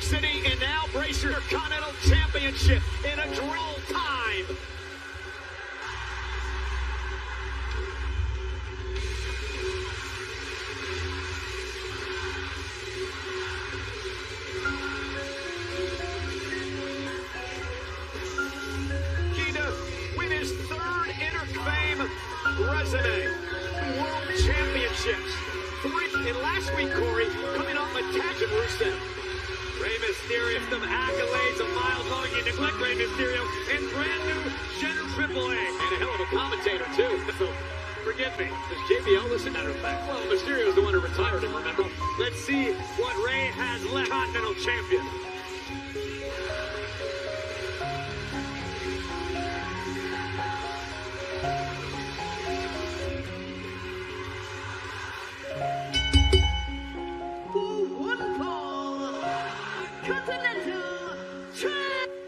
York City, and now brace your Continental Championship in a drill time. Resume, World Championships, 3 in last week, Corey, coming off a tag of Rusev. Rey Mysterio, some accolades a mile long, you neglect Rey Mysterio, and brand new Gen AAA. And a hell of a commentator, too. So, forgive me, does JBL listen? Matter of fact, well, Mysterio's the one who retired him, remember? Let's see what Rey has left. Continental Champion.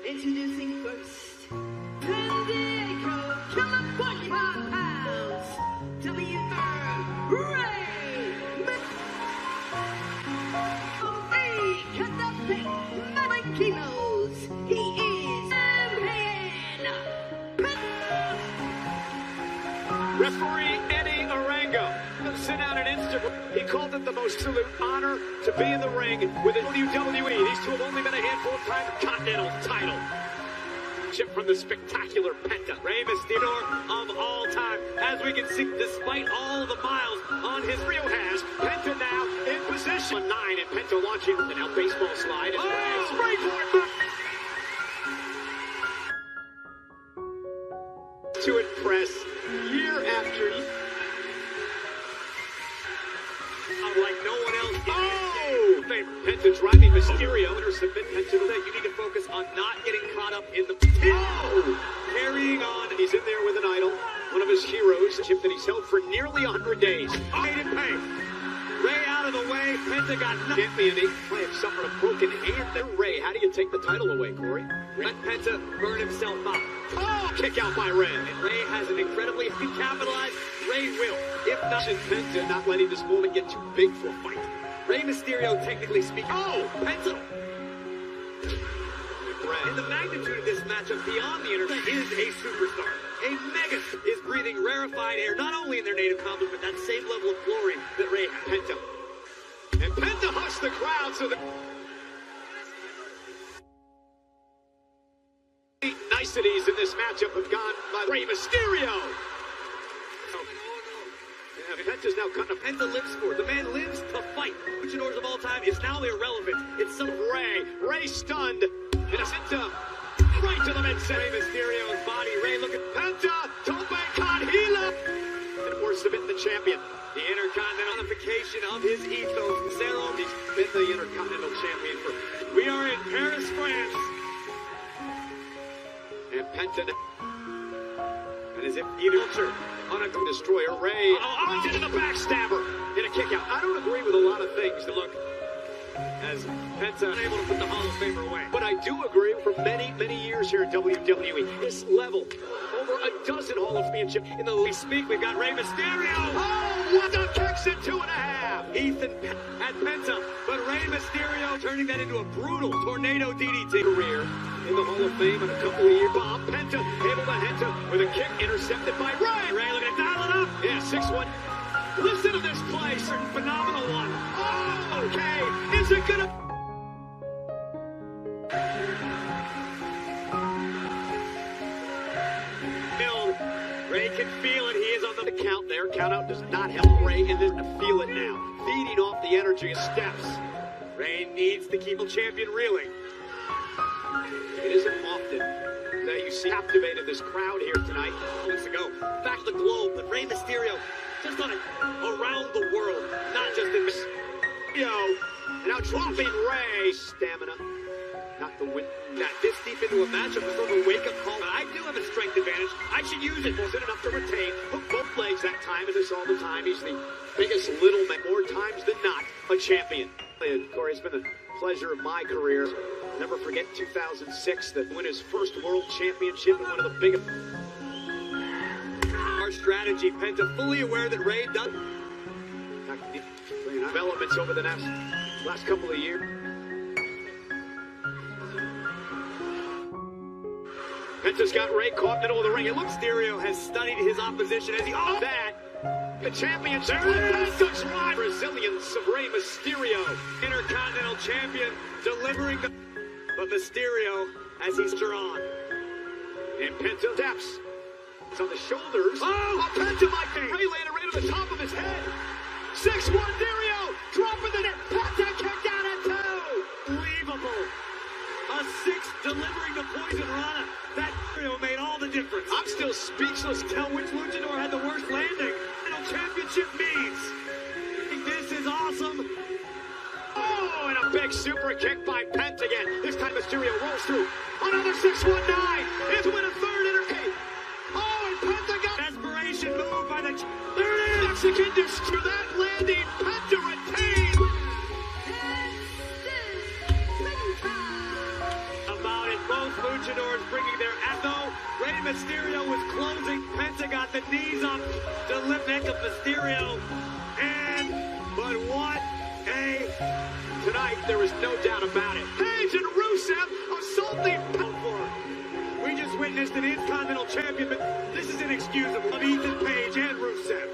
Introducing first, San Diego, California House, Rey kilos. He is champion. Referee Eddie Arango. Sent out an Instagram. He called it the most absolute honor to be in the ring with the WWE. These two have only been a handful of times Continental title. Chip from the spectacular Penta. Rey Mysterio of all time. As we can see, despite all the miles on his Rio has, Penta now in position. 9 and Penta launching the now baseball slide. Springboard to impress year after year. Like no one else. Oh! Penta driving Mysterio. Or submit Penta to that. You need to focus on not getting caught up in the... Oh! Carrying on. And he's in there with an idol. One of his heroes. A chip that he's held for nearly 100 days. Made in pain. Rey out of the way. Penta got nothing. He may have suffered a broken hand there. Rey, how do you take the title away, Corey? Let Penta burn himself out. Oh! Kick out by Rey. And Rey has an incredibly capitalized. Rey will. If not, Penta not letting this moment get too big for a fight. Rey Mysterio, technically speaking. Oh, Penta! And the magnitude of this matchup beyond the internet is a superstar. A mega is breathing rarefied air, not only in their native complex, but that same level of glory that Rey has. Penta. And Penta hushed the crowd so that... niceties in this matchup have gone by Rey Mysterio. Penta's now cutting a Penta lives for. The man lives to fight. Luchadors of all time is now irrelevant. It's some Rey. Rey stunned. And a Penta right to the mid-center. Mysterio's body. Rey look at Penta. Tope con hilo. And of course, submit the champion. The Intercontinental unification of his ethos. Cero. He's been the Intercontinental champion for... We are in Paris, France. And Penta... And as if even... on a destroyer, Rey into the backstabber in a kick out. I don't agree with a lot of things. Look, as Penta unable to put the Hall of Famer away. But I do agree for many, many years here at WWE. This level, over a dozen Hall of Fame in the league. Speak, we've got Rey Mysterio. Oh, what the kicks at 2.5. Ethan at Penta, but Rey Mysterio turning that into a brutal tornado DDT career in the Hall of Fame in a couple of years. Bob Penta able to Penta with a kick intercepted by Rey. Rey looking to dial it up. Yeah, 6-1. Listen to this play. Phenomenal one. Oh, okay. Is it gonna... Rey can feel it. He is on the count there. Count out does not help Rey in this. Feel it now. Feeding off the energy of steps. Rey needs to keep the champion reeling. It isn't often that you see captivated this crowd here tonight. Moments ago, back to the globe, but Rey Mysterio just on it around the world, not just in Mysterio. And now dropping Rey. Stamina. Not the win. Got this deep into a matchup with sort of a wake-up call. But I do have a strength advantage. I should use it. Wasn't enough to retain. Hook both legs that time. And this all the time. He's the biggest little man, more times than not, a champion. And Corey, it's been the pleasure of my career. Never forget 2006, that win his first world championship and one of the biggest. Our strategy, Penta fully aware that Rey does developments over the last couple of years. Penta's got Ray caught in the middle of the ring. It looks Mysterio has studied his opposition as he that. The championship such live resilience of Rey Mysterio. Intercontinental champion delivering the... But Mysterio as he's drawn. And Penta steps. It's on the shoulders. Oh, Penta might be. Ray laid it right on the top of his head. 6-1 Mysterio dropping the net. Penta kicked out at 2. Unbelievable. A 6 delivering the poison rana. That made all the difference. I'm still speechless. Tell which luchador had the worst landing. Championship means. This is awesome. Oh, and a big super kick by Penta again. This time Mysterio rolls through. Another 619. It's win a third intercade. Oh, and Penta got desperation move by the... There it is. Mexican through that landing. Penta retained. About it. Both luchadors bringing their echo. Rey Mysterio was closing. Penta got the knees up to lift neck of Mysterio. But what a... Tonight, there is no doubt about it. Page and Rusev assaulting for. We just witnessed an Intercontinental champion, but this is inexcusable of Ethan Page and Rusev.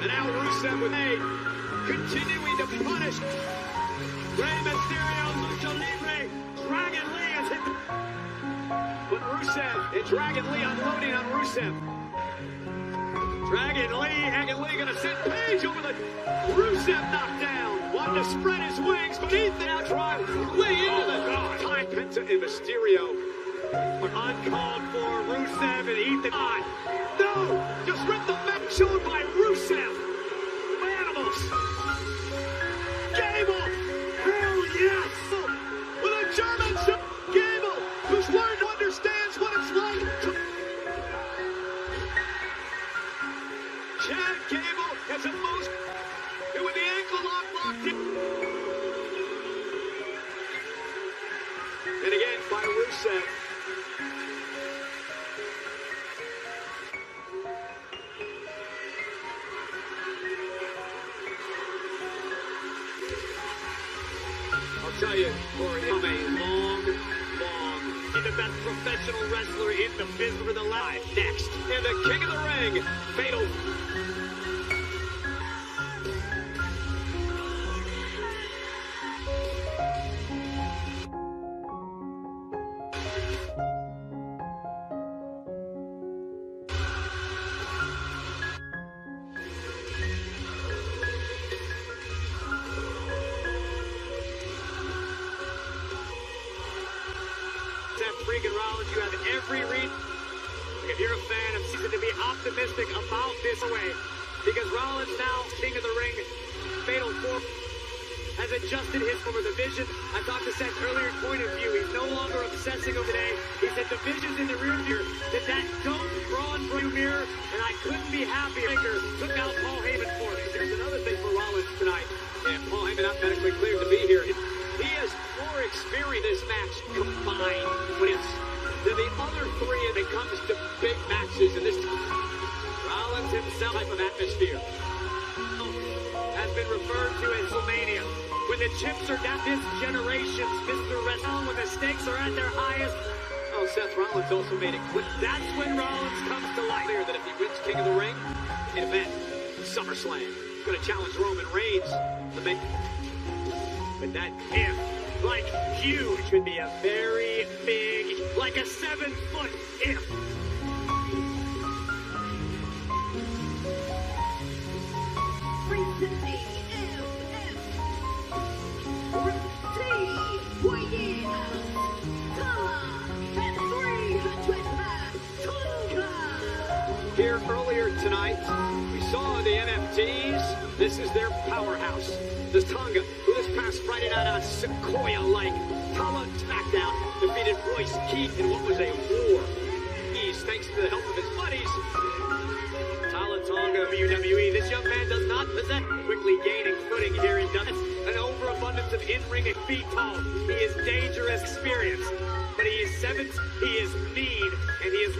And now Rusev with A, continuing to punish Rey Mysterio, Lucha Libre. Dragon Lee has hit the... But Rusev and Dragon Lee unloading on Rusev. Dragon Lee gonna send Page over the Rusev knockdown. Wanting to spread his wings, but Ethan now tries Lee into the time. Penta and Mysterio are uncalled for. Rusev and Ethan. No, just rip the match shown by Rusev. Animals. Gable. Hell yes. With a German Gable, who's learned to understand what it's like to... Chad Gable has a most... And with the ankle lock locked in. And again by Rusev. I'll tell you, Corey, I'm a long, the best professional wrestler in the business for the live. Next, and the king of the ring, Fatal. Freaking Rollins, you have every reason, if you're a fan of season, to be optimistic about this way, because Rollins now king of the ring. Fatal 4 has adjusted his former division. I talked to Seth earlier, point of view. He's no longer obsessing over today. He said division's in the rear mirror. Did that don't Braun rear mirror, and I couldn't be happier. Took out Paul Heyman for me. There's another thing for Rollins tonight. And Paul Heyman not medically cleared to be here. He has more experience in this match combined with the other three when it comes to big matches in this. Rollins himself type of atmosphere has been referred to as WrestleMania. When the chips are down, this generation's Mr. Wrestling, when the stakes are at their highest. Oh, Seth Rollins also made it clear. That's when Rollins comes to light. Clear that if he wins King of the Ring, in event, SummerSlam, he's going to challenge Roman Reigns to make. But that if, like huge, would be a very big, like a 7-foot if. Here earlier tonight, we saw the NFTs. This is their powerhouse. This Tonga, who this past Friday night on Sequoia-like Tala SmackDown defeated Royce Keith in what was a war. He's thanks to the help of his buddies. Tala Tonga, WWE. This young man does not possess quickly gaining footing here. He does an overabundance of in-ring and feet tall. He is dangerous experience, but he is 7. He is mean, and he is.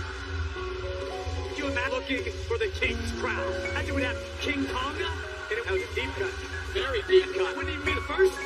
You imagine looking for the King's crown. Imagine we'd have King Tonga, and it was a deep cut. Very deep cut. Wouldn't even be the first.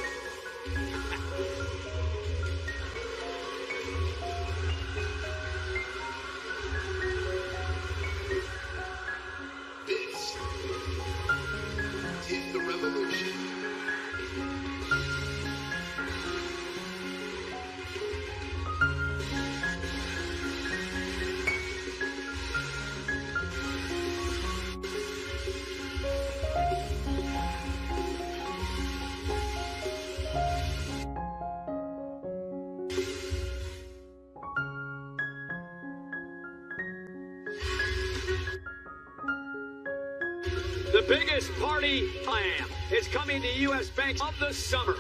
The biggest party plan is coming to U.S. Bank of the summer.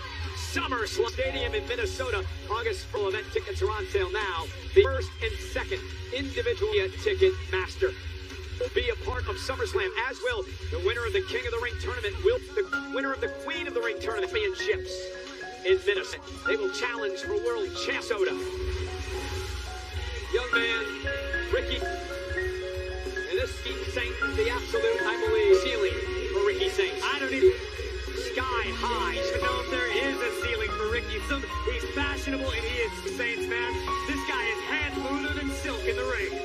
SummerSlam Stadium in Minnesota. August full event tickets are on sale now. The first and second individual ticket master will be a part of SummerSlam, as will the winner of the King of the Ring tournament, will the winner of the Queen of the Ring tournament championships in Minnesota. They will challenge for world champ soda. Young man, Ricky, and this Saint is the absolute, I believe, ceiling for Ricky Saint. I don't even sky high. I don't know if there is a ceiling for Ricky. He's fashionable and he is the Saints, man. This guy is hand smoother than silk in the ring.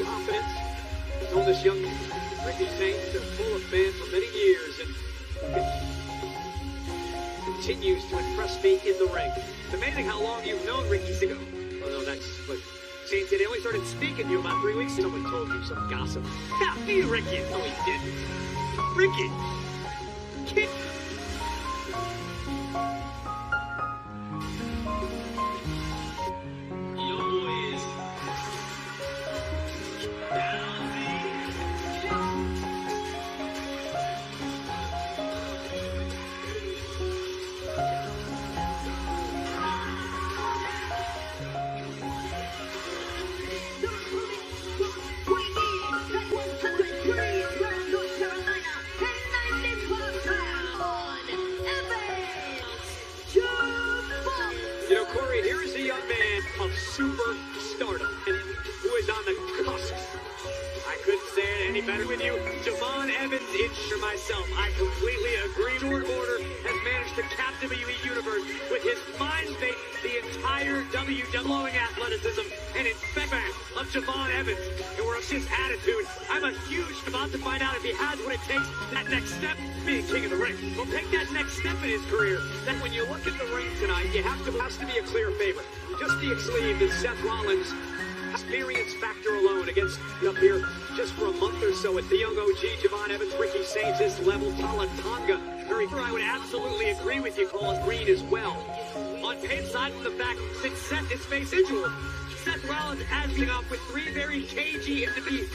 Confidence. Told this young Ricky Saints is full of man for many years and continues to impress me in the ring. It's amazing how long you've known Ricky Saints. Oh no, that's what Saints did. They only started speaking to you about 3 weeks ago. Someone told you some gossip. Yeah, me, Ricky. No, he didn't. Ricky. Kid. You know, Corey, here is a young man of super stardom who is on the cusp. I couldn't say it any better with you. Javon Evans, for myself, I completely agree. Short order has managed to captivate the universe with his mind-bait, the entire WWE athleticism and inspection of Javon Evans. And we're of his attitude. I'm a huge about to find out if he has what it takes, that next step, being king of the ring. Well, take that next step in his career. Then when you look at the ring tonight, you has to be a clear favorite. Just the sleeve that Seth Rollins experience factor alone against up here just for a month or so at the young OG Javon Evans, Ricky Saints, this level, Tonga. I would absolutely agree with you, Paul Green, as well. On paid side from the fact that Seth is face individual. Seth Rollins has been off with 3 very cagey and to be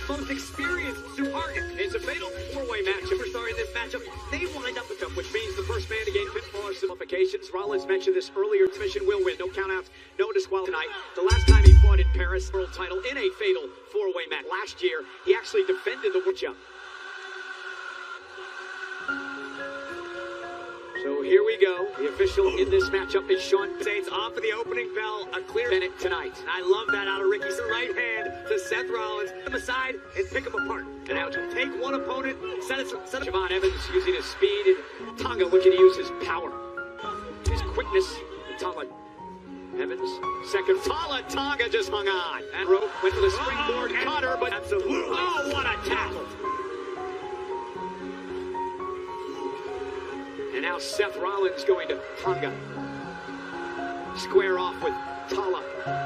most experienced partners. It's a fatal 4-way match. Superstar in this matchup, they wind up with them, which means the first man to gain pinfall or simplifications. Rollins mentioned this earlier. Submission will win. No countouts, no disqualification tonight. The last time he fought in Paris, world title in a fatal 4-way match last year, he actually defended the world jump. So here we go. The official in this matchup is Sean Saints off of the opening bell. A clear Bennett tonight. And I love that out of Ricky's right hand to Seth Rollins. Put him aside and pick him apart. And now to take one opponent, set it. Javon Evans using his speed and Tonga looking to use his power. His quickness. Tonga. Evans. Second. Tonga just hung on. And rope went for the springboard cutter, but absolutely. Oh, what a tackle. And now Seth Rollins going to Tonga. Square off with Tala.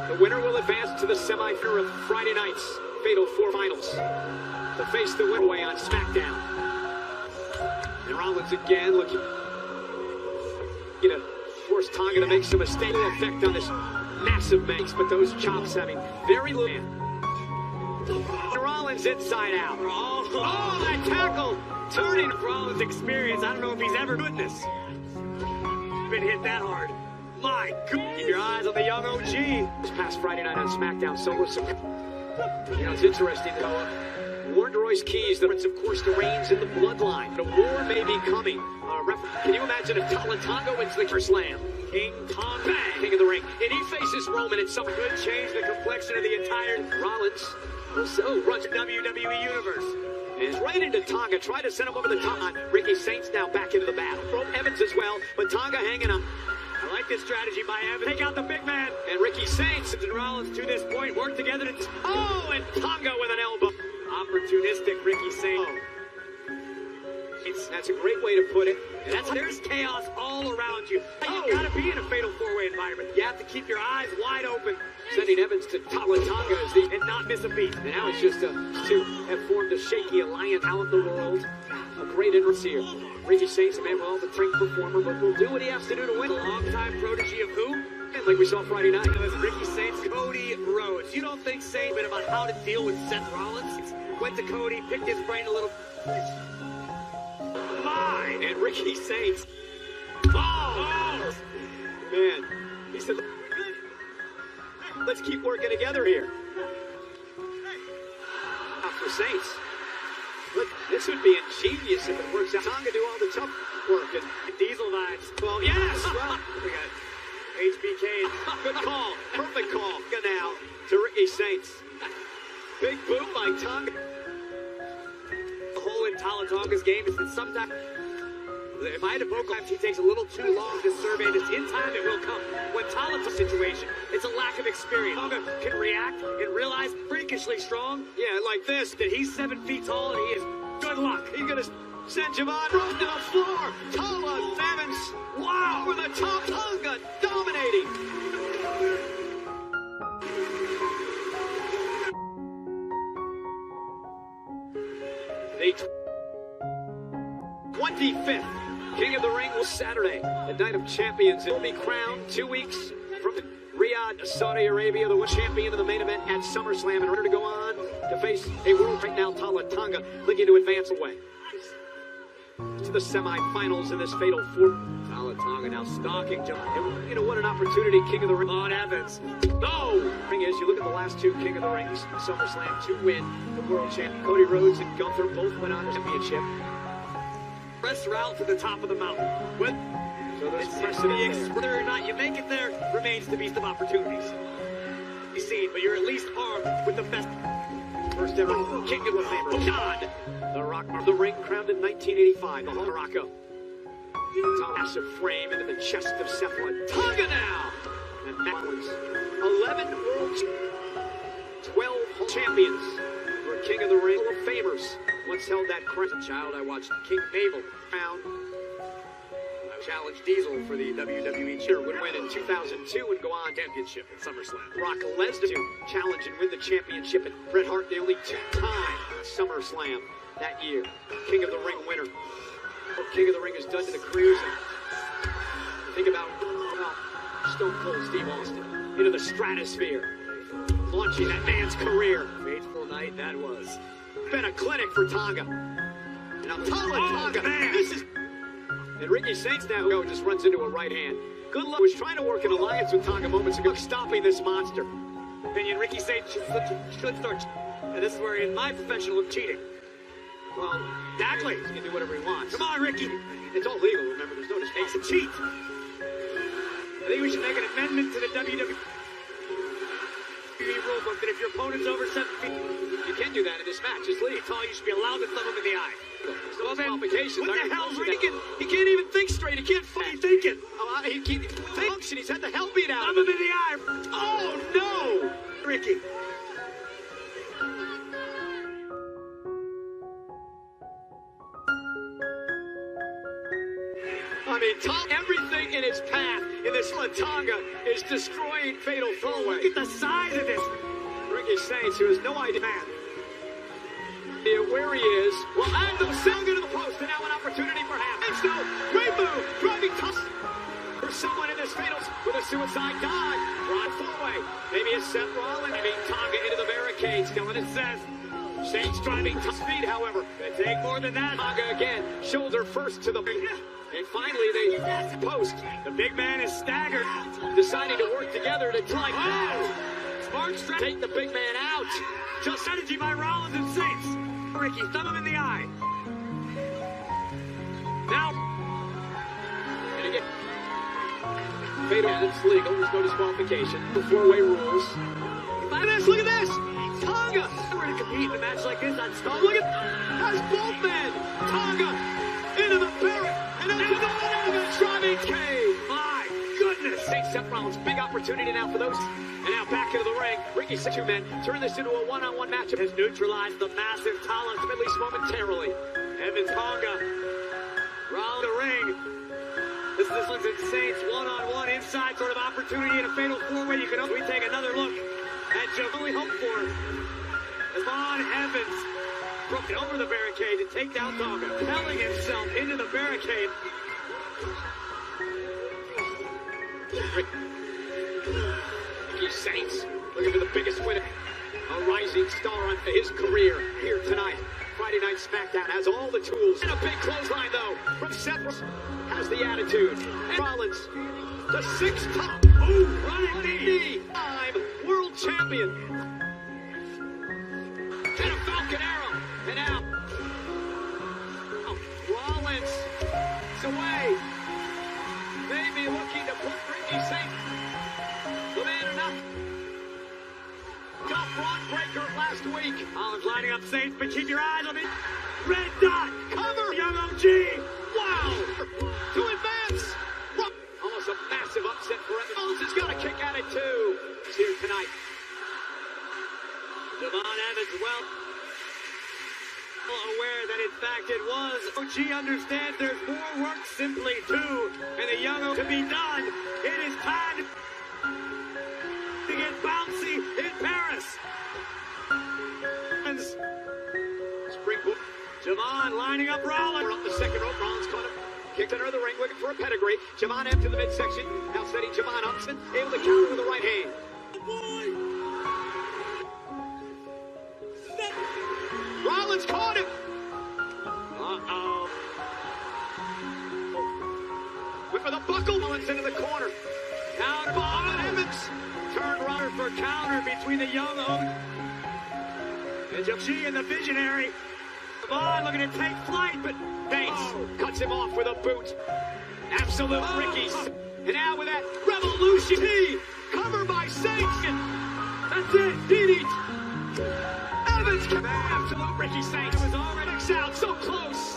The winner will advance to the semi-final of Friday night's Fatal 4 Finals. To face the winner away on SmackDown. And Rollins again looking to force Tonga to make some mistake. Effect on this massive makes, but those chops having very little. And Rollins inside out. Oh, that tackle! Turning Rollins' experience, I don't know if he's ever doing this. Been hit that hard. My God. Keep your eyes on the young OG. This past Friday night on SmackDown, so was some. It's interesting though. Warren Roy's keys, the of course, the reigns in the bloodline. The war may be coming. Can you imagine if Tonga wins the slam? King Tonga, king of the ring. And he faces Roman, and some could change the complexion of the entire Rollins. Also runs the WWE Universe. And right into Tonga, try to send him over the top on Ricky Saints now back into the battle. Broke Evans as well, but Tonga hanging on. I like this strategy by Evans. Take out the big man. And Ricky Saints and Rollins to this point work together to... Oh, and Tonga with an elbow. Opportunistic Ricky Saints. That's a great way to put it. And there's chaos all around you. You gotta be in a fatal 4-way environment. You have to keep your eyes wide open. Sending Evans to Tonga and not miss a beat. And now it's just to have formed a shaky alliance out in the world. Of great entrance here. Ricky Saints, man, well, the trained performer, but will do what he has to do to win. A long-time protege of who? Like we saw Friday night. It was Ricky Saints, Cody Rhodes. You don't think Saints been about how to deal with Seth Rollins? Went to Cody, picked his brain a little. Mine! And Ricky Saints. Oh! Man, he said, let's keep working together here. For Saints. Look, this would be ingenious if it works out. Tonga do all the tough work and Diesel vibes. Well, yes! Well, we got HBK. Good call. Perfect call. Now to Ricky Saints. Big boom by Tonga. The whole in Tonga's game is that sometimes, if I had to vocalize, he takes a little too long to survey this. In time, it will come. When Tala's situation, it's a lack of experience. Tonga can react and realize freakishly strong. Yeah, like this, that he's 7 feet tall and he is good luck. He's gonna send Javon Rose to the floor. Tala Evans, wow, with the top. Tonga dominating. The 25th King of the Ring was Saturday. The Night of Champions will be crowned 2 weeks from Riyadh, Saudi Arabia. The champion of the main event at SummerSlam in order to go on to face a world right now, Tonga, looking to advance away to the semifinals in this fatal four. Tonga now stalking. You know what an opportunity, King of the Ring on Evans. No! The thing is, you look at the last two King of the Rings, SummerSlam, to win the world champion. Cody Rhodes and Gunther both went on the championship. Press route to the top of the mountain. So there's precedent. Whether or not you make it there remains the beast of opportunities. You see, but you're at least armed with the best. First ever King of the Ring. God! The Rock, the ring crowned in 1985. The whole Morocco. Massive frame into the chest of Seth Rollins. Tonga now! And Rollins. 11 world 12 champions. For King of the Ring. Hall of Famers. Once held that crown. As a child, I watched King Mabel crown. I challenged Diesel for the WWE chair. Would win in 2002 and go on championship at SummerSlam. Brock Lesnar to challenge and win the championship. And Bret Hart, the only two-time SummerSlam that year. King of the Ring winner. What King of the Ring has done to the crews. And think about Stone Cold Steve Austin into the stratosphere, launching that man's career. Fateful night that was. Been a clinic for Tonga. And now Tonga. Man. This is. And Ricky Saints now just runs into a right hand. Good luck. Was trying to work an alliance with Tonga moments ago, stopping this monster. Opinion: Ricky Saints should start. And this is where, in my profession, look cheating. Well, exactly. He can do whatever he wants. Come on, Ricky. It's all legal, remember. There's no discussion. It's a cheat. I think we should make an amendment to the WWE rulebook that if your opponent's over 7 feet, you can't do that in this match. It's legal. You should be allowed to thumb him in the eye. There's no qualifications. What the hell's Ricky? He can't even think straight. He can't fucking thinking. He can't function. He's had the hell beat out of him in the eye. Oh, no. Ricky. I mean, everything in its path in this Tonga is destroying fatal four-way. Look at the size of this. Ricky Saints, who has no idea, man. Where he is. Well, and the sound into the post, and now an opportunity for half. And so, great move, driving tough for someone in this fatal with a suicide dive. Rod four-way. Maybe it's Seth Rollins. Maybe Tonga into the barricades. Still what it says. Saints driving tough speed, however. They take more than that. Tonga again, shoulder first to the. And finally, they post. The big man is staggered, deciding to work together to try. Oh! Smart strike. Take the big man out. Just strategy by Rollins and Saints. Ricky, thumb him in the eye. Now. And again. Fatal. It's legal. There's no disqualification. The four-way rules. Look at this. Tonga. We're going to compete in a match like this on Stone. Look at. That's both men. Tonga into the barrel. And into the driving cave. My goodness. Saints Seth Rollins. Big opportunity now for those. And now back into the ring. Ricky, two men. Turn this into a one-on-one matchup. Has neutralized the massive Talons, at least momentarily. Evans Tonga. Round the ring. This looks at Saints one-on-one inside sort of opportunity in a fatal four-way. You can we take another look at Joe we hope for. As on Evans broken over the barricade to take down Tonga. Propelling himself into the barricade. Ricky Saints looking for the biggest win. A rising star on his career here tonight. Friday Night SmackDown has all the tools. And a big clothesline, though, from Seth. Has the attitude. And Rollins, the sixth top. Ooh, running knee. Time world champion. And a Falcon Arrow. And out. Rollins is away. Maybe looking to put Ricky Saints. The man enough. Got Braun Breaker last week. Rollins lining up Saints, but keep your eyes on it. Red dot. Cover. Young OG. Wow. To advance. Almost a massive upset for Evans. Rollins has got a kick at it too. He's here tonight. Devon Evans well aware that in fact it was. OG understands there's more work simply to, and the young to be done. It is time to get bouncy in Paris. Springboard. Javon lining up Rollins. We're up the second rope. Rollins caught him. Kicked under the ring, looking for a pedigree. Javon up to the midsection. Now setting Javon up. Able to counter with the right hand. Rollins caught him. Uh-oh. Went for the buckle. Rollins into the corner. Counter ball on Evans. Turn runner for counter between the young and OG and the visionary. Vaughn looking to take flight, but Bates cuts him off with a boot. Absolute Ricky's. And now with that revolution, cover by Saints. That's it. DDT. Evans can absolute Ricky Saints. It was already out so close.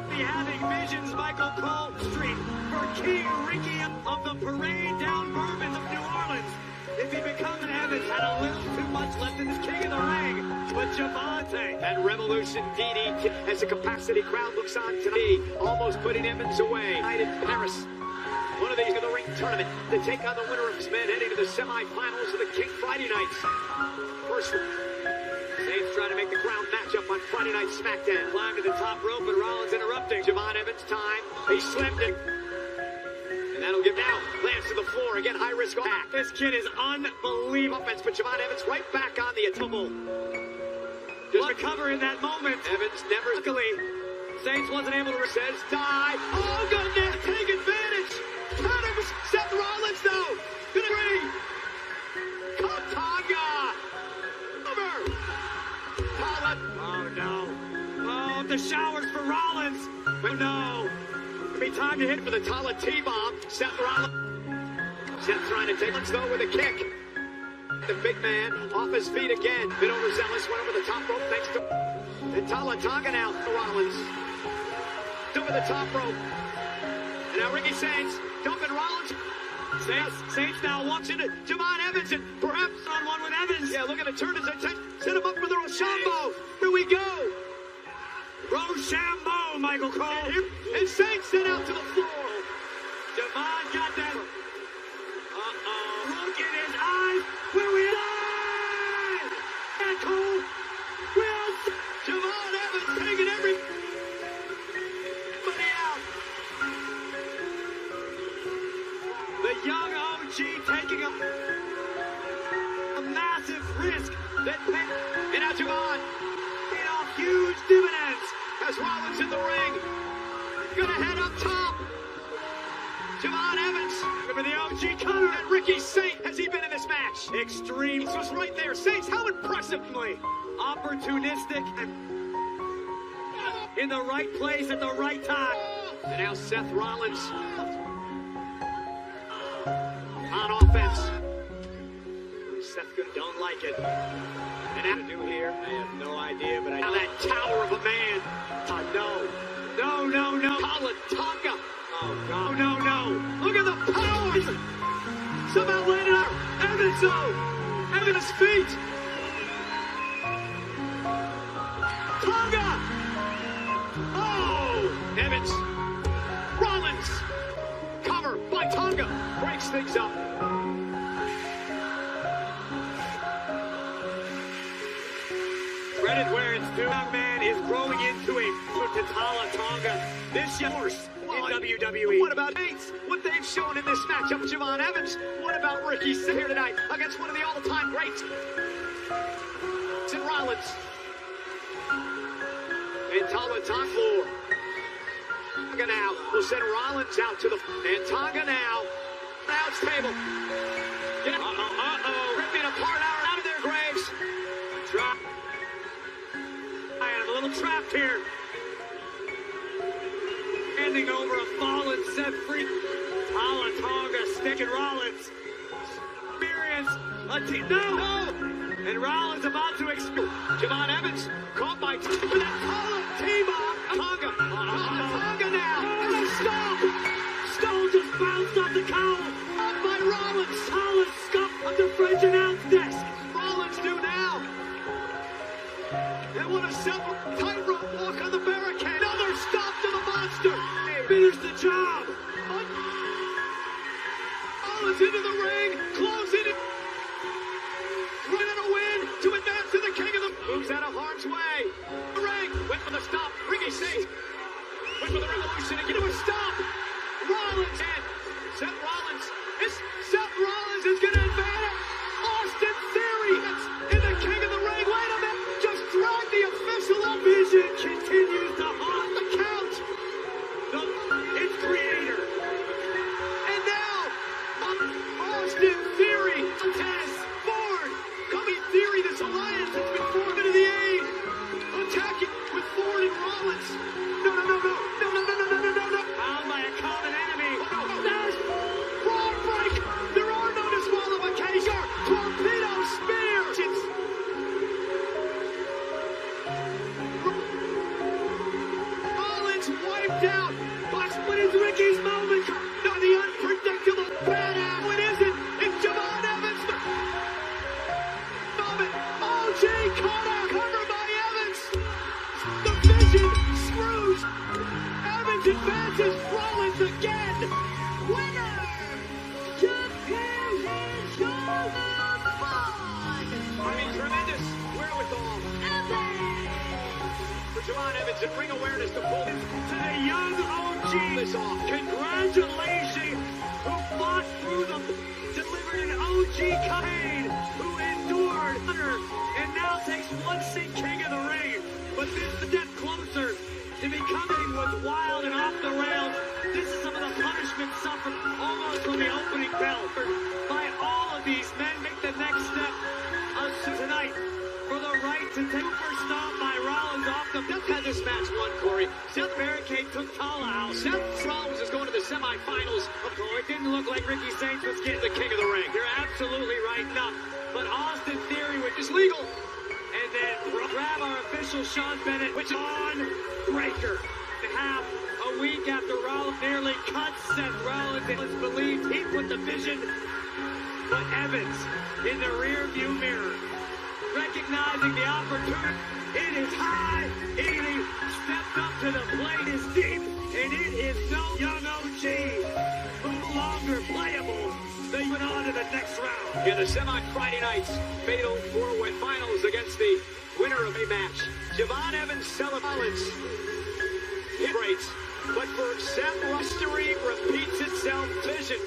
Be having visions, Michael Cole Street for King Ricky of the parade down Bourbon of New Orleans. If he becomes an Evans, had a little too much left in his king of the ring. But Javante. That Revolution DDT as the capacity crowd looks on tonight. Almost putting Evans away. Tonight in Paris. One of these in the ring tournament to take on the winner of his men heading to the semifinals of the King Friday nights. First, Saints trying to make the crown matchup on Friday Night SmackDown. Climb to the top rope, but Rollins interrupting. Javon Evans' time. He slammed it. And that'll give now. Lands to the floor. Again, high risk back. This kid is unbelievable. Offense, but Javon Evans right back on the attainable. Just recover in that moment. Evans never. Luckily, Saints wasn't able to. Says die. Oh, goodness. Take advantage. Cutters. Seth Rollins, though. Good agree. Tonga. Over. Oh, no. Oh, the showers for Rollins. Oh, no. It'll be time to hit for the Tala T-bomb. Seth Rollins. Seth trying to take it though with a kick. The big man off his feet again. Bit overzealous, went over the top rope thanks to... And Tala Tonga now for Rollins. Over the top rope. And now Ricky Saints dumping Rollins. Saints now walks into Javon Evans and perhaps on one with Evans. Yeah, looking to turn his attention. Set him up for the Rochambeau. Here we go. Rochambeau, Michael Cole. And Saints sent out to the floor. Javon got that. Look in his eyes. Where we are. And Cole will. Javon Evans taking everybody out. The young OG taking a massive risk that and now Javon paid off huge dividends as Rollins in the ring. Gonna head up top. Javon Evans for the OG cutter and Ricky Saints. Has he been in this match? Extreme. This was right there. Saints, how impressively opportunistic and in the right place at the right time. And now Seth Rollins on offense. Seth don't like it. And how to do here? I have no idea, but I know that tower of a man. No. Tala Tonga. Oh, God. No. Look at the power. Somehow landed out. Evans, though. Evans' feet. Tonga. Oh. Evans. Rollins. Cover by Tonga. Breaks things up. Credit where it's young man is growing into a Tatala Tonga. This horse in WWE. What about Bates? What they've shown in this matchup with Javon Evans? What about Ricky here tonight against one of the all-time greats? And Rollins. And Tonga floor. Tonga now will send Rollins out to the... And Tonga now. Announce table. Ripping apart out of their graves. Drop. I am a little trapped here. Handing over a fallen set free. Tonga sticking Rollins. Experience. No! And Rollins about to experience. Javon Evans caught by with that T-bomb. Tonga. Tonga now. And a stop. Stone just bounced off the cowl. Up by Rollins. Rollins scuffed on the French announce desk. Rollins do now. And what a simple tightrope walk on the barricade. Another stop to the monster. Finish the job. Rollins into the ring. Closing it. Running a win to advance to the king of the... Moves out of harm's way. The ring. Went for the stop. Ricky safe. Went for the revolution to get to a stop. Rollins in. Seth Rollins is going to advance it. Austin Theory in the king of the ring. Wait a minute. Just drag the official up. Vision continues to haunt the count. Its creator. And now, Austin Theory. Tess Ford. Coming Theory, this alliance has been formed into the aid. Attacking with Ford and Rollins. No. Found by a common enemy. There's Broad break. There are no disqualifications. Torpedo spear. Rollins wiped out. Watch what is Ricky's moment. No, the unpredictable badass. What is it? It's Javon Evans. Moment. OG caught out. Covered by Evans. The vision screws. Evans advances. Rollins again. Winner! Japan and shoulder fun! I mean, tremendous wherewithal for Javon Evans and ring awareness to pull to the young OG. This off. Congratulations, who fought through the, delivered an OG campaign, who endured and now takes one seat king of the ring. But this is a step closer to becoming what's wild and off the rails. This is some of the punishment suffered almost from the opening bell by all of these men. Make the next step tonight for the right to take super stomp by Rollins off the... That's how this match won, Corey. Seth Barricade took Tala out. Seth Rollins is going to the semifinals. Oh, it didn't look like Ricky Saints was getting the king of the ring. You're absolutely right, enough. But Austin Theory, which is legal. And then grab our official Sean Bennett, which is on Breaker. Half a week after Rollins nearly cut Seth Rollins, it was believed he put the vision. But Evans in the rear view mirror, recognizing the opportunity, it is high, eating, stepped up to the plate, is deep, and it is no young OG, no longer playable. They went on to the next round. In the semi-Friday nights, fatal four-way finals against the winner of a match. Javon Evans, Rollins. Great, but for Seth, history repeats itself. Vision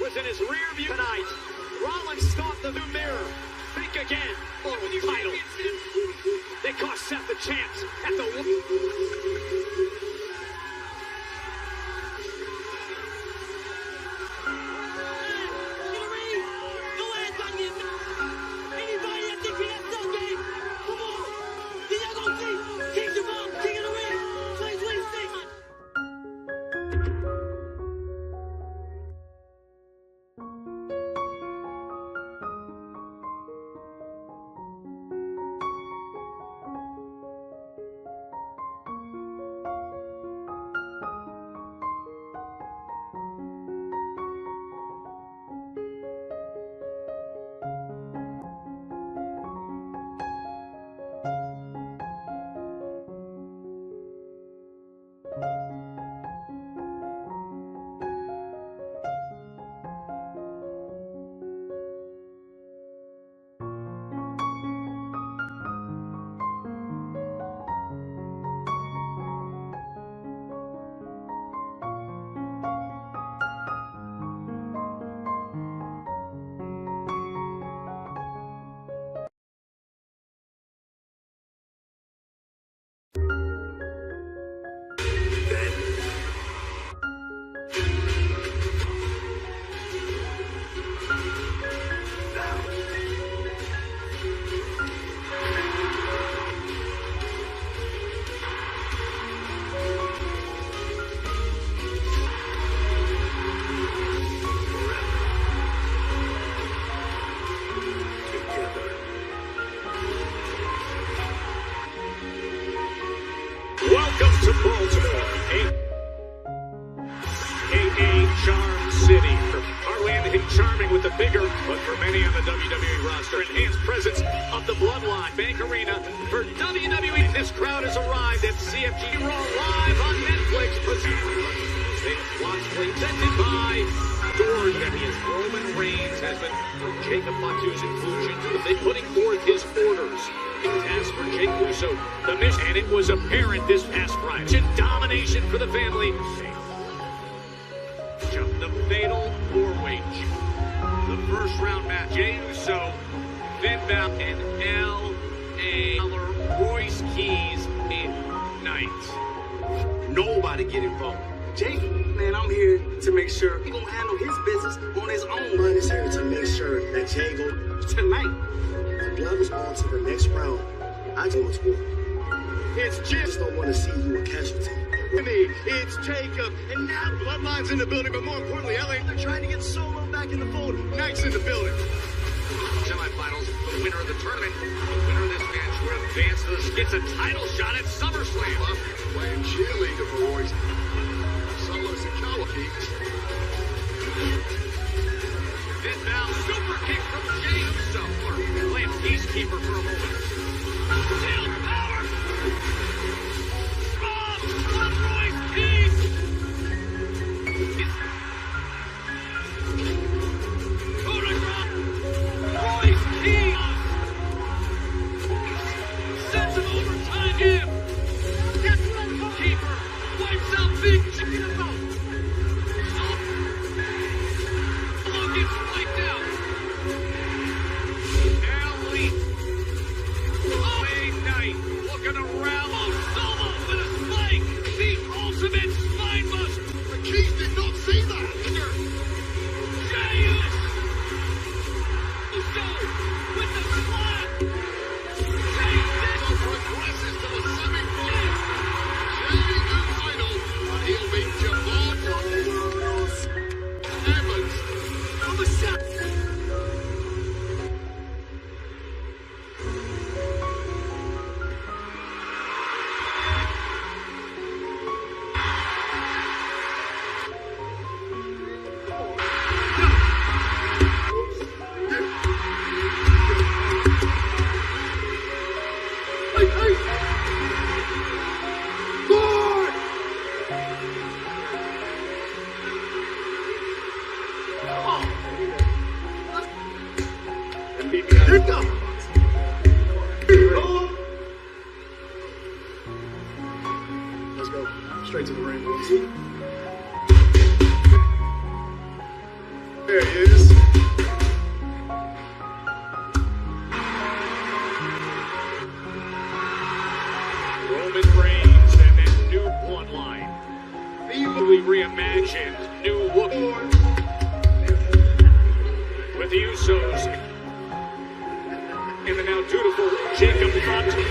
was in his rear view tonight. Rollins stopped the new mirror. Think again. Oh, with your title. They cost Seth a chance at the... bigger, but for many on the WWE roster, enhanced presence of the Bloodline. Bank Arena for WWE. This crowd has arrived at CFG Raw live on Netflix. Presented by George, and his Roman Reigns has been from Jacob Fatu's inclusion. They putting forth his orders. Task for Jake Uso, the mission, and it was apparent this past Friday. Domination for the family. The fatal four-way. The first round match. Jey Uso, Finn Balor, and L.A. Royce Keys in night. Nobody get involved. Jake, man, I'm here to make sure he gonna handle his business on his own. Man is here to make sure that Jay go Tonight. the blood is on to the next round. I just want to war. It's I just just don't want to see you a casualty. me. It's Jacob. And now Bloodline's in the building, but more importantly, LA, they're trying to get Solo back in the fold. Knight's in the building. Semifinals, the winner of the tournament, the winner of this match will advance gets a title shot at SummerSlam. Playing cheerleader for Royce. Solo's a cowardly. Then now, super kick from Jey Uso. Playing peacekeeper for a moment. Steel power! Bomb from Royce Keys! Photograph! Royce Keys! Sends him overtime in! Keeper wipes out Big Jey. Gets wiped out. Alley. Knight looking around. Solo with a spike. The ultimate spine buster. The Keys did not see that. Jey Uso with the slap. Jey Uso Progresses to the semi-final. Jey Uso, and he'll be Jamal Evans. on the shot. Let's go. Straight to the ring, boys. There he is. Roman Reigns and that new bloodline. Newly reimagined new look. With the Usos and the now dutiful Jacob Fatu.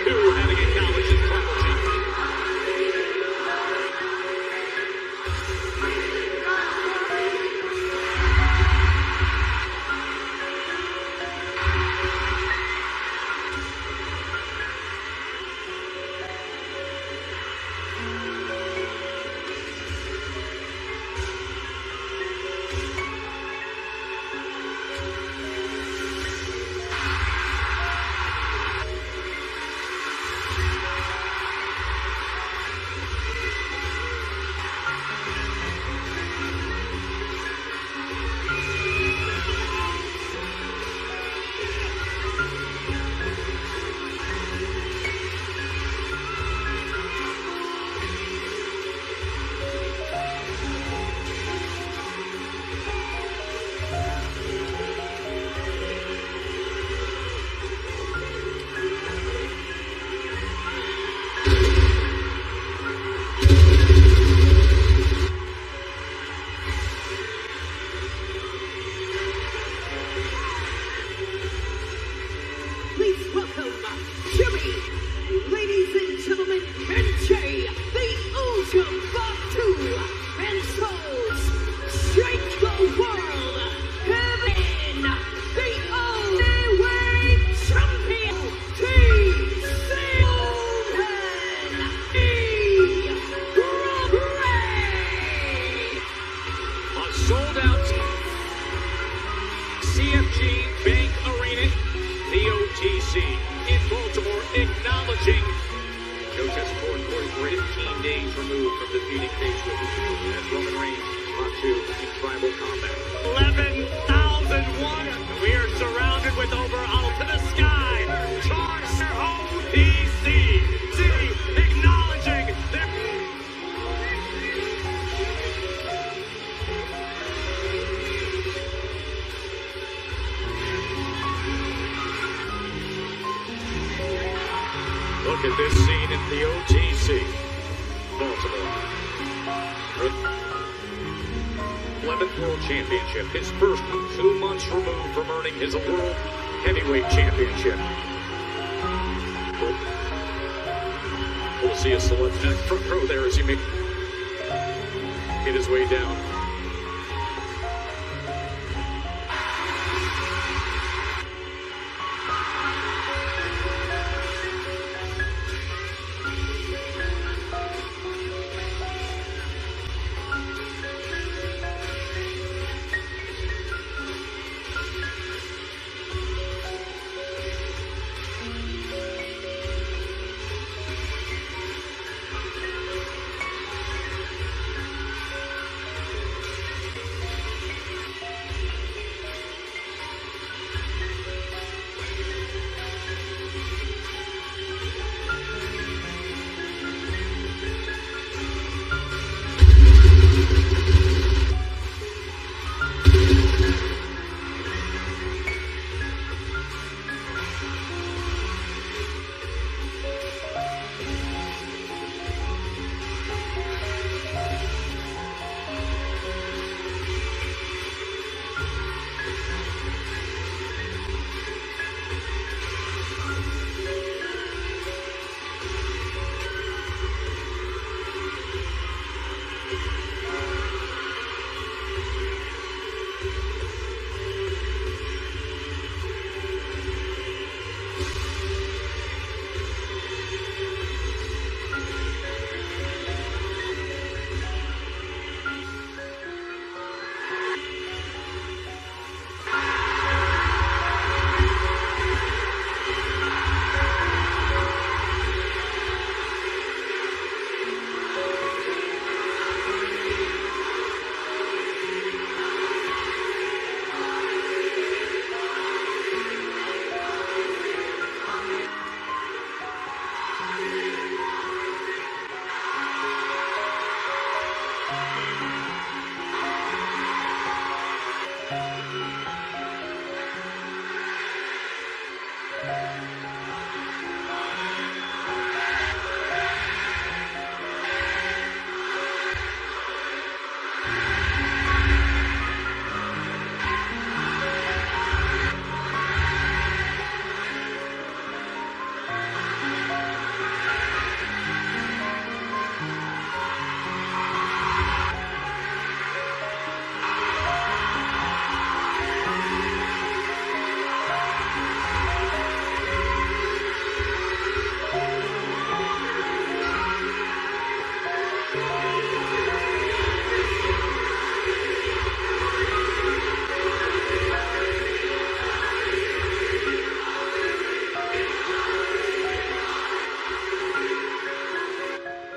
Who having acknowledged his property. with 11th World Championship, his first 2 months removed from earning his World Heavyweight Championship. We'll see a select front row there as he makes his way down.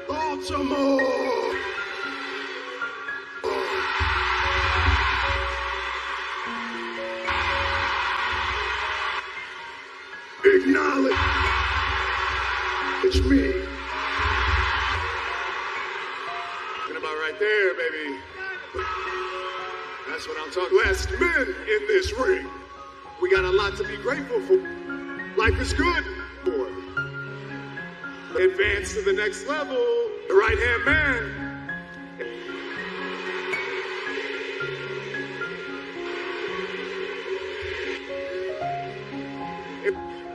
Baltimore! Acknowledge me. Talking about right there, baby. That's what I'm talking. Last men in this ring. We got a lot to be grateful for. Life is good. Advance to the next level. The right-hand man.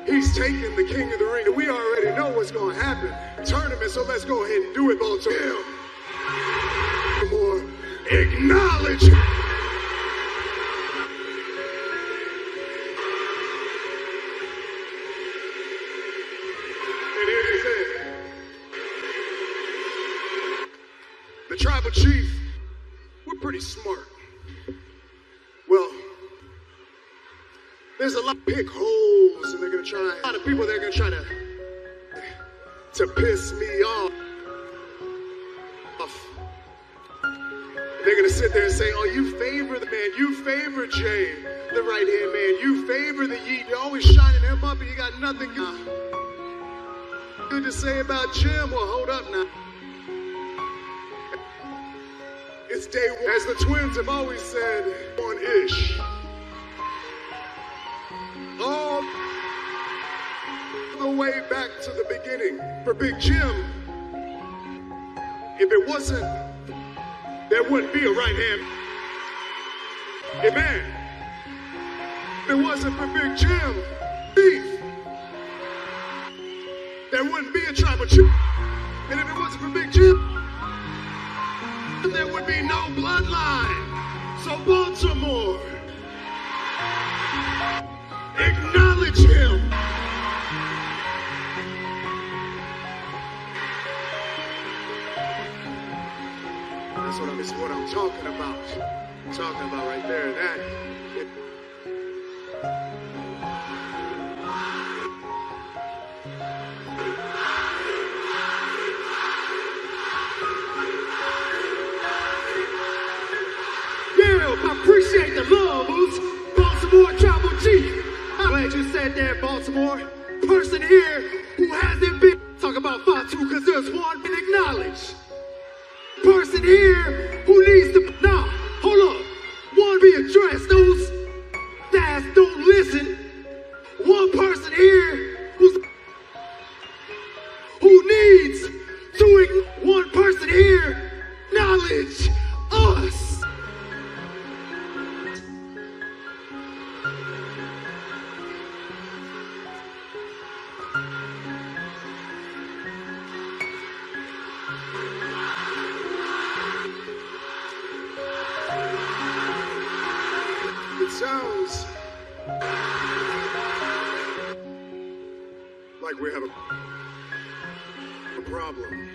He's taking the king of the ring. We already know what's going to happen. Tournament, so let's go ahead and do it, Baltimore. More acknowledge. And here it is. The tribal chief, we're pretty smart. Well, there's a lot of pick holes, and they're gonna try. A lot of people they're gonna try to piss me off. They're gonna sit there and say, "Oh, you favor the man. You favor Jay, the right hand man. You favor the Yeet. You're always shining him up, and you got nothing good to say about Jim." Well, hold up now. It's day one. As the twins have always said, one-ish. All the way back to the beginning. For Big Jim, if it wasn't there wouldn't be a right hand. Amen. If it wasn't for Big Jim, there wouldn't be a tribal chief. And if it wasn't for Big Jim, there would be no bloodline. So Baltimore, acknowledge him. That's what I'm talking about. I'm talking about right there. I appreciate the love, Moose. Baltimore Tribal Chief. I'm glad you said that, Baltimore. Person here who hasn't been talk about Fatu because there's one been acknowledged. Person here who needs to hold up. One be addressed. Those that don't listen. One person here who needs to one person here acknowledge us. Sounds like we have a problem.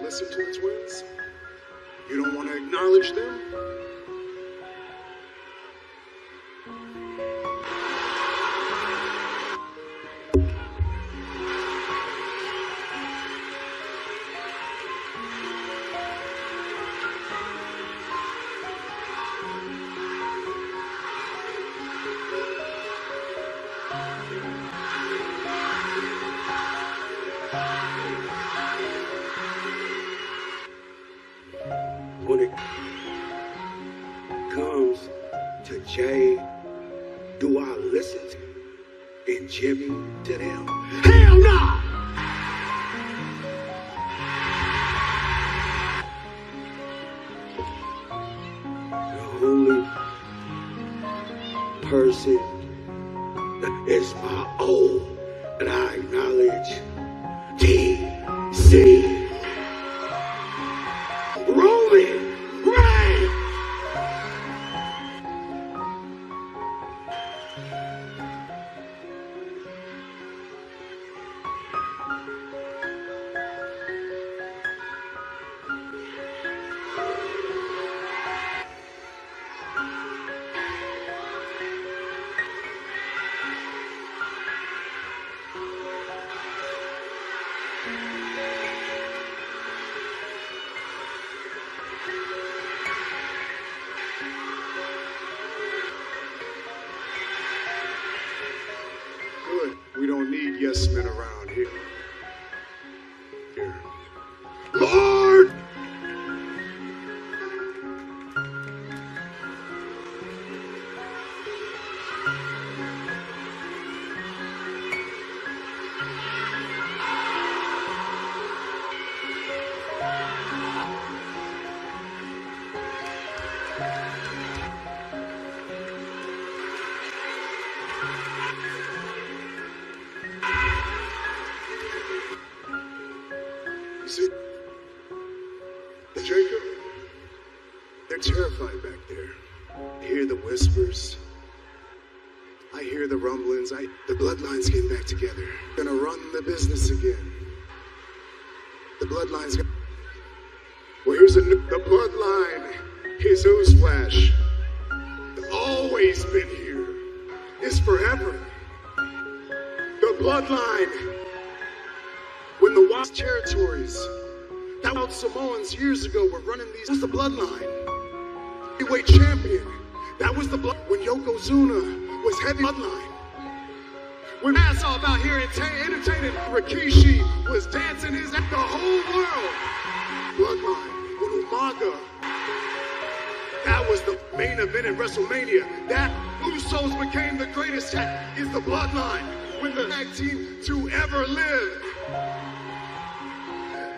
Listen to the twins? You don't want to acknowledge them? When it comes to Jay, do I listen to and Jimmy to them? Hell no! The only person is my own, and I acknowledge DC. We don't need yes men around here. Lord! See, Jacob, they're terrified back there. I hear the whispers. I hear the rumblings. The bloodline's getting back together. Gonna run the business again. The bloodline's gonna... Well, here's the bloodline. Here's newsflash. It's always been here. It's forever. The bloodline. When the Wild territories, that Samoans years ago were running these, was the bloodline. heavyweight champion. That was the blood when Yokozuna was heavy bloodline. When I saw about here entertaining, Rikishi was dancing his at the whole world. Bloodline. When Umaga, that was the main event at WrestleMania. That Usos became the greatest tag is the bloodline. When the tag team to ever live.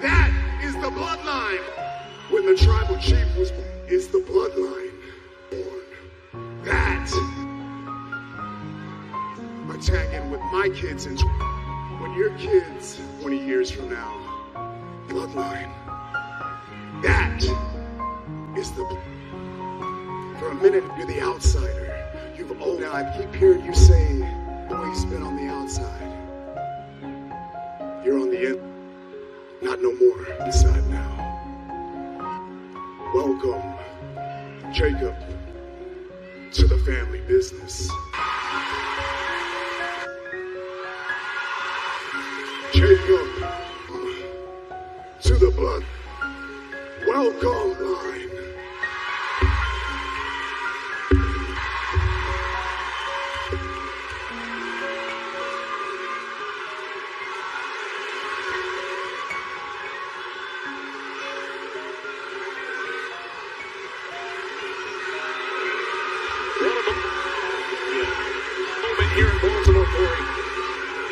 That is the bloodline. When the tribal chief was is the bloodline born. That are tagging with my kids and when your kids 20 years from now, bloodline. That is the. For a minute, you're the outsider. You've owned. Now I keep hearing you say, always been on the outside. You're on the end. Not no more. Inside now. Welcome, Jacob, to the family business. Jacob, to the blood. Welcome, line. Moment here in Baltimore, Corey.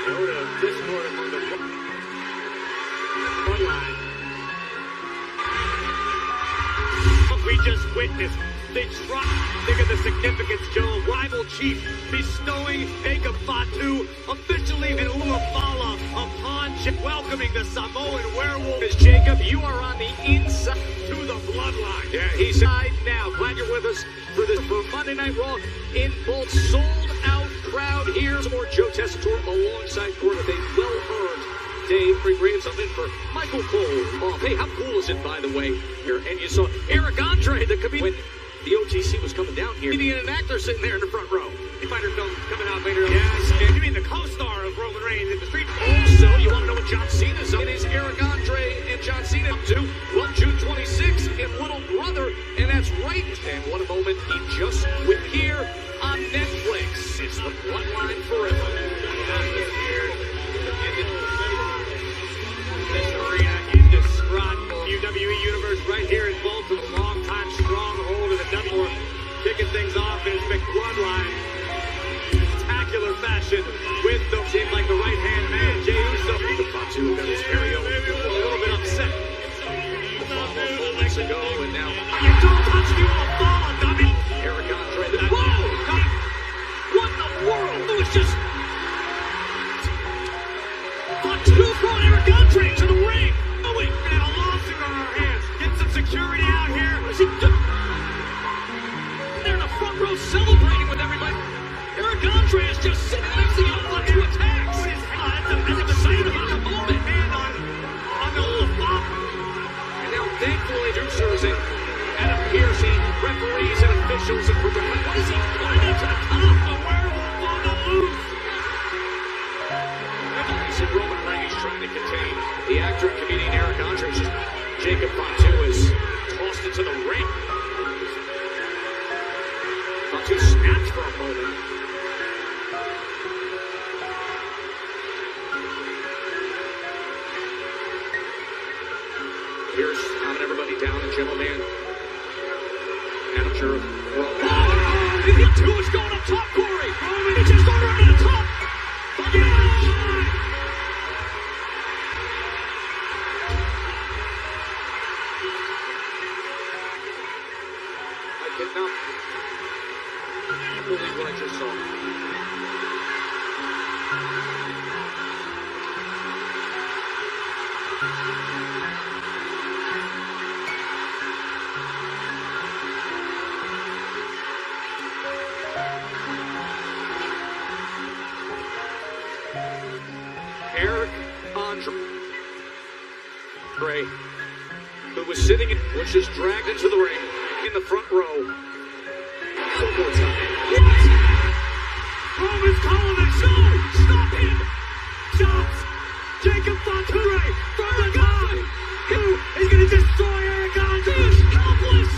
Note of discord among the bloodline. What we just witnessed, they try. Think of the significance, Joe. Rival chief bestowing Jacob Fatu officially in Uafala upon welcoming the Samoan werewolf. As Jacob, you are on the inside to the bloodline. Yeah, he's side now. Glad you're with us for Monday Night Raw in both sold-out crowd here. Some more Joe Tessitore alongside Gordon. A well-earned day. Bring something for Michael Cole. Oh, hey, how cool is it, by the way, here? And you saw Eric Andre, the comedian, when the OTC was coming down here. Comedian and actor sitting there in the front row. You find her film coming out later. Yes, and you mean the co-star of Roman Reigns in the street. Also, you want to know what John Cena's up? It is Eric Andre and John Cena up to. Well, June 26th in Little Brother, and that's right. And what a moment he just went here on Netflix. It's the bloodline forever. Indescribable WWE Universe right here in Baltimore. Long-time stronghold of the W. Kicking things off in his big bloodline. Spectacular fashion with the seemed like the right-hand man, Jey Uso. The Fatu got his area a little bit upset. A weeks ago, and now you don't touch me on a ball, dummy. Eric Andre. Whoa! What in the world? It was just Fatu brought Eric Andre to the ring. Oh wait, we got a lawsuit on our hands. Get some security out here. What is he doing? They're in the front row celebrating with everybody. Eric Andre is just sitting next to the Fatu attacks. I'm excited about the moment. And on the little flop. And now, thankfully, producers and Adam Pearce, referees and officials and what is he going into the top? The werewolf on the loose. And Roman Reigns trying to contain the actor and comedian Eric Andre. Jacob Fatu is tossed into the ring. Fatu snaps for a moment. Here's having everybody down and gentleman. Amateur. Oh, and the two is going up top, Corey. Roman is just going right to the top. I cannot believe what I just saw. Eric Andre, who was sitting in, was just dragged into the ring in the front row. One more time. What? Roman's calling the show! Stop him! Shots! Jacob Fatu from the guy who is going to destroy Eric Andre. Helpless!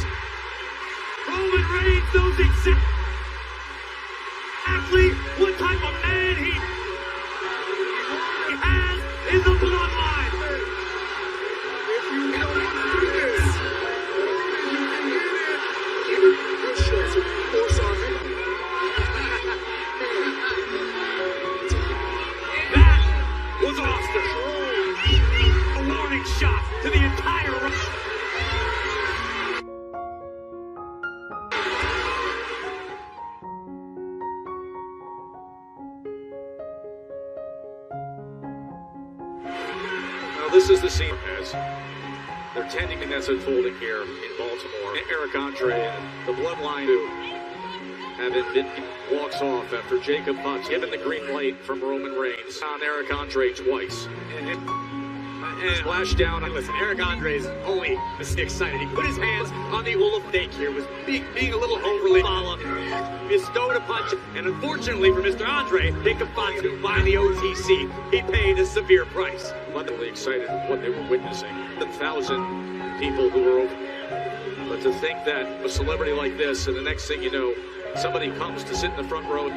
this is the scene as they're tending and that's unfolding here in Baltimore. Eric Andre and the Bloodline who haven't been walks off after Jacob Butts given the green light from Roman Reigns on Eric Andre twice. And Splash down. listen, Eric Andre's only excited. He put his hands on the Hall of Fame here, was being a little overly bestowed a punch, and unfortunately for Mr. Andre, Jacob Fatu by the OTC, he paid a severe price. Abundantly excited with what they were witnessing. 1,000 people who were over. But to think that a celebrity like this, and the next thing you know, somebody comes to sit in the front row,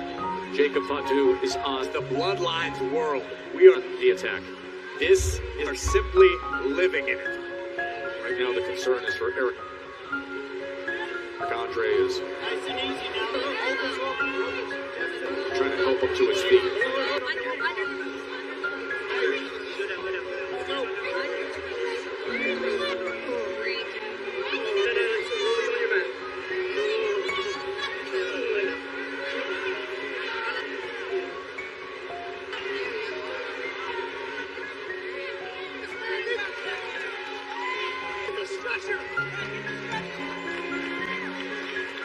Jacob Fatu is on The Bloodline's world. We are the attack. This is simply living in it. Right now the concern is for Eric. Andre is trying to help him to his feet.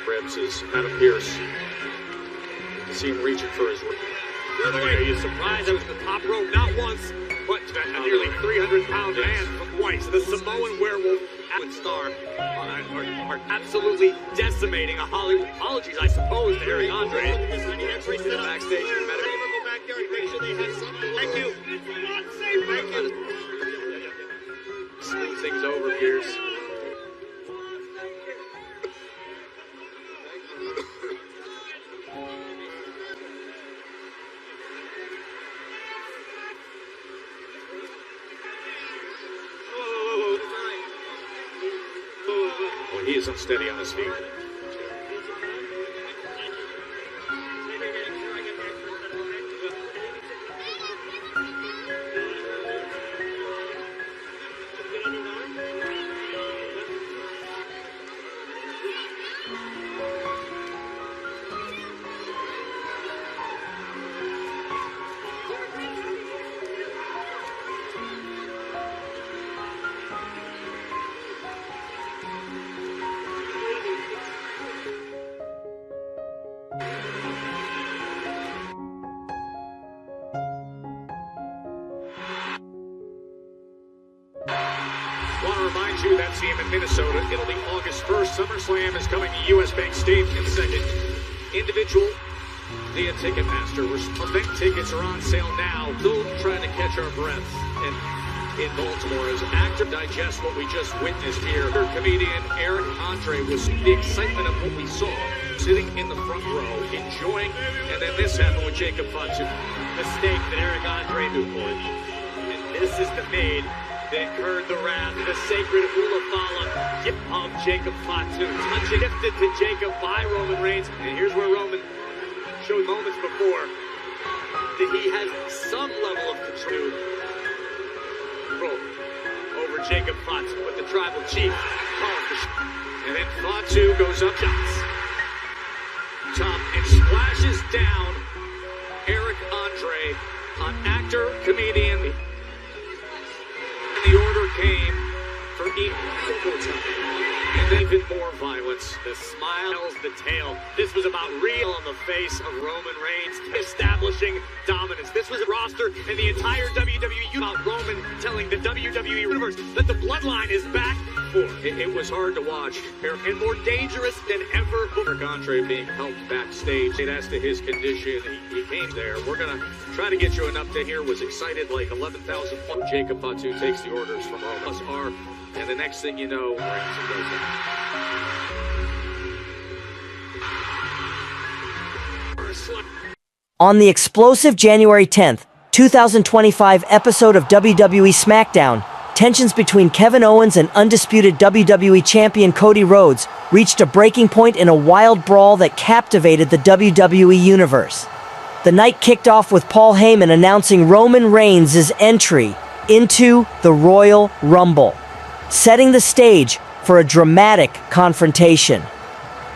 Ribs is Adam Pierce. You see him reaching for his. By the way, are you surprised I was in the top rope not once, but a nearly 300-pound man from twice? The Samoan werewolf and star are absolutely decimating a Hollywood. Apologies, I suppose, to Eric Andre. Backstage. Thank you. Smooth things over, Pierce. Well, he is unsteady on his feet. Want to remind you that team in Minnesota. It'll be August 1st. SummerSlam is coming to US Bank Stadium second. Individual via Ticketmaster. Event tickets are on sale now. Still trying to catch our breath. And in Baltimore, as actor digest what we just witnessed here. Comedian Eric Andre was the excitement of what we saw. Sitting in the front row, enjoying, and then this happened with Jacob Fatu. Mistake that Eric Andre knew for. And this is the maid that incurred the wrath, the sacred Ulafala gift of Jacob Fatu. Touching gifted to Jacob by Roman Reigns. And here's where Roman showed moments before that he has some level of control over Jacob Fatu, but the tribal chief calls the shot. And then Fatu goes up top and splashes down Eric Andre on actor, comedian. The order came for equal and then even more violence. The smile tells the tale. This was about real on the face of Roman Reigns, establishing dominance. This was a roster and the entire WWE about Roman telling the WWE Universe that the Bloodline is back. It was hard to watch. And more dangerous than ever before. Eric Andre being helped backstage. As to his condition, he came there. We're going to try to get you an update here. Was excited like 11,000. Jacob Fatu takes the orders from Roman. And the next thing you know, Reigns goes down. On the explosive January 10th, 2025 episode of WWE SmackDown, tensions between Kevin Owens and undisputed WWE Champion Cody Rhodes reached a breaking point in a wild brawl that captivated the WWE Universe. The night kicked off with Paul Heyman announcing Roman Reigns' entry into the Royal Rumble, setting the stage for a dramatic confrontation.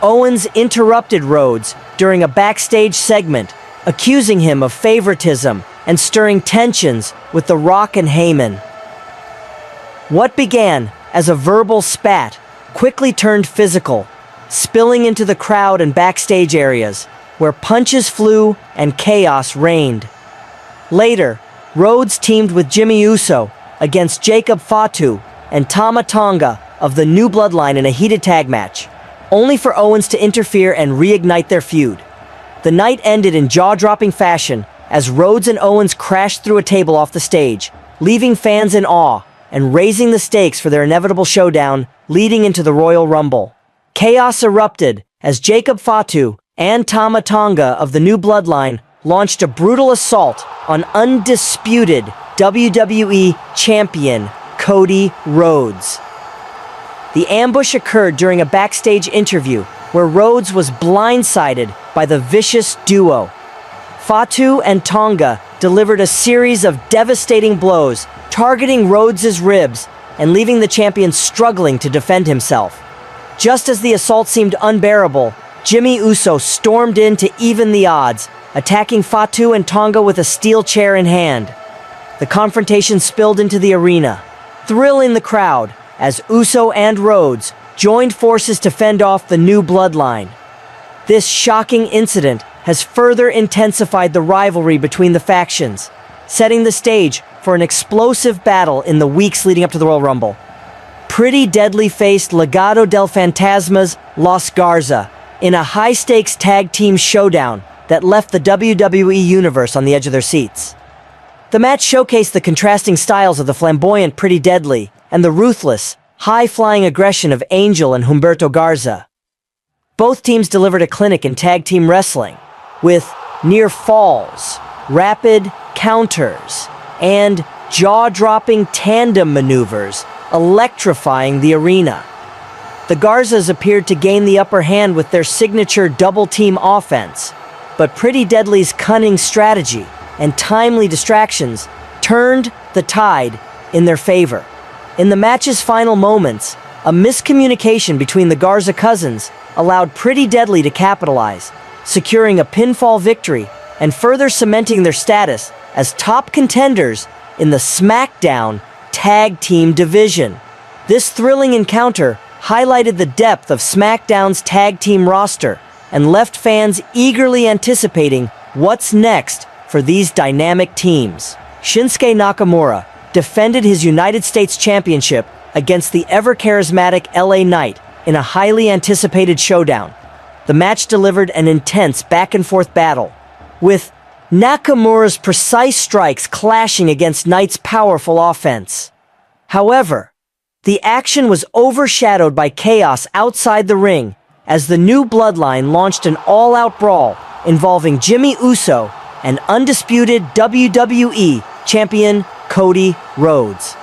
Owens interrupted Rhodes during a backstage segment, accusing him of favoritism and stirring tensions with The Rock and Heyman. What began as a verbal spat quickly turned physical, spilling into the crowd and backstage areas, where punches flew and chaos reigned. Later, Rhodes teamed with Jimmy Uso against Jacob Fatu and Tama Tonga of the New Bloodline in a heated tag match, only for Owens to interfere and reignite their feud. The night ended in jaw-dropping fashion as Rhodes and Owens crashed through a table off the stage, leaving fans in awe and raising the stakes for their inevitable showdown leading into the Royal Rumble. Chaos erupted as Jacob Fatu and Tama Tonga of the New Bloodline launched a brutal assault on undisputed WWE Champion Cody Rhodes. The ambush occurred during a backstage interview where Rhodes was blindsided by the vicious duo. Fatu and Tonga delivered a series of devastating blows, targeting Rhodes' ribs and leaving the champion struggling to defend himself. Just as the assault seemed unbearable, Jimmy Uso stormed in to even the odds, attacking Fatu and Tonga with a steel chair in hand. The confrontation spilled into the arena, thrilling the crowd as Uso and Rhodes joined forces to fend off the New Bloodline. This shocking incident has further intensified the rivalry between the factions, setting the stage for an explosive battle in the weeks leading up to the Royal Rumble. Pretty Deadly faced Legado del Fantasma's Los Garza in a high-stakes tag team showdown that left the WWE Universe on the edge of their seats. The match showcased the contrasting styles of the flamboyant Pretty Deadly and the ruthless, high-flying aggression of Angel and Humberto Garza. Both teams delivered a clinic in tag team wrestling, with near falls, rapid counters, and jaw-dropping tandem maneuvers electrifying the arena. The Garzas appeared to gain the upper hand with their signature double-team offense, but Pretty Deadly's cunning strategy and timely distractions turned the tide in their favor. In the match's final moments, a miscommunication between the Garza cousins allowed Pretty Deadly to capitalize, securing a pinfall victory and further cementing their status as top contenders in the SmackDown Tag Team division. This thrilling encounter highlighted the depth of SmackDown's tag team roster and left fans eagerly anticipating what's next for these dynamic teams. Shinsuke Nakamura defended his United States Championship against the ever-charismatic LA Knight in a highly anticipated showdown. The match delivered an intense back-and-forth battle, with Nakamura's precise strikes clashing against Knight's powerful offense. However, the action was overshadowed by chaos outside the ring as the New Bloodline launched an all-out brawl involving Jimmy Uso and undisputed WWE Champion Cody Rhodes.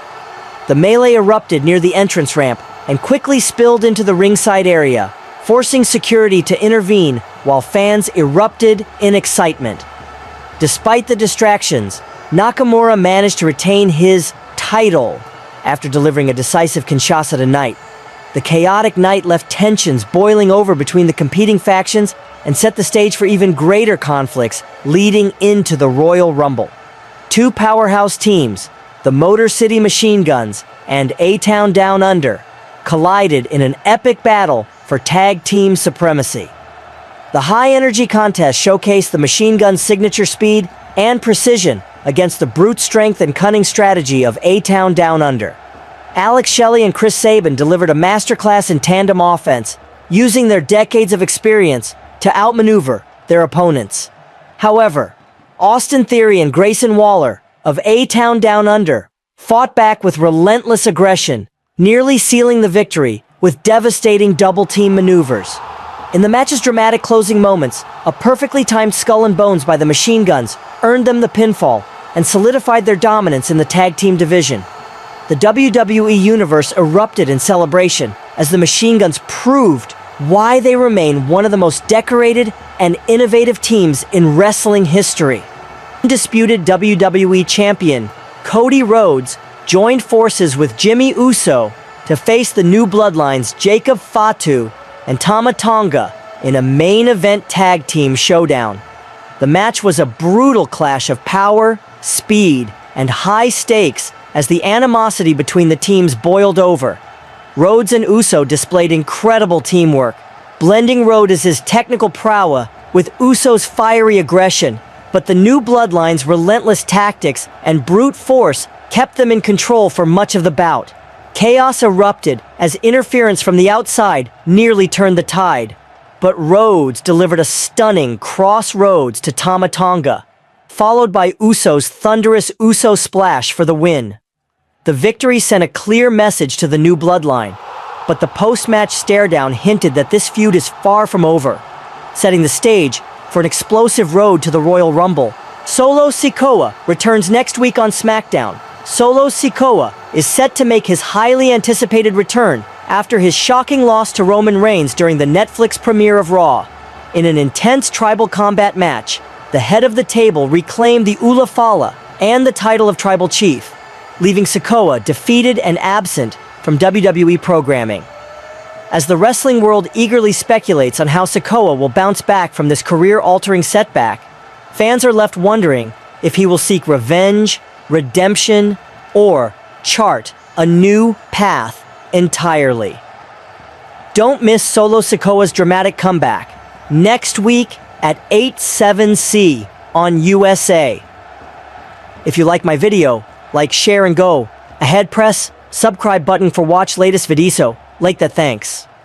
The melee erupted near the entrance ramp and quickly spilled into the ringside area, forcing security to intervene while fans erupted in excitement. Despite the distractions, Nakamura managed to retain his title after delivering a decisive Kinshasa to Knight. The chaotic night left tensions boiling over between the competing factions and set the stage for even greater conflicts leading into the Royal Rumble. Two powerhouse teams, the Motor City Machine Guns and A-Town Down Under, collided in an epic battle for tag team supremacy. The high-energy contest showcased the Machine Gun's signature speed and precision against the brute strength and cunning strategy of A-Town Down Under. Alex Shelley and Chris Sabin delivered a masterclass in tandem offense, using their decades of experience to outmaneuver their opponents. However, Austin Theory and Grayson Waller of A-Town Down Under fought back with relentless aggression, nearly sealing the victory with devastating double-team maneuvers. In the match's dramatic closing moments, a perfectly timed skull and bones by the Machine Guns earned them the pinfall and solidified their dominance in the tag team division. The WWE Universe erupted in celebration as the Machine Guns proved why they remain one of the most decorated and innovative teams in wrestling history. Undisputed WWE Champion Cody Rhodes joined forces with Jimmy Uso to face the New Bloodline's Jacob Fatu and Tama Tonga in a main event tag team showdown. The match was a brutal clash of power, speed, and high stakes as the animosity between the teams boiled over. Rhodes and Uso displayed incredible teamwork, blending Rhodes' technical prowess with Uso's fiery aggression, but the new Bloodline's relentless tactics and brute force kept them in control for much of the bout. Chaos erupted as interference from the outside nearly turned the tide, but Rhodes delivered a stunning crossroads to Tama Tonga, followed by Uso's thunderous Uso splash for the win. The victory sent a clear message to the new Bloodline, but the post-match stare-down hinted that this feud is far from over, setting the stage for an explosive road to the Royal Rumble. Solo Sikoa returns next week on SmackDown. Solo Sikoa is set to make his highly anticipated return after his shocking loss to Roman Reigns during the Netflix premiere of Raw. In an intense tribal combat match, the head of the table reclaimed the Ula Fala and the title of Tribal Chief, leaving Sikoa defeated and absent from WWE programming. As the wrestling world eagerly speculates on how Sikoa will bounce back from this career-altering setback, fans are left wondering if he will seek revenge, redemption, or chart a new path entirely. Don't miss Solo Sikoa's dramatic comeback next week at 8/7 on USA. If you like my video, like, share, and go ahead, press subscribe button for watch latest video. Like that, thanks.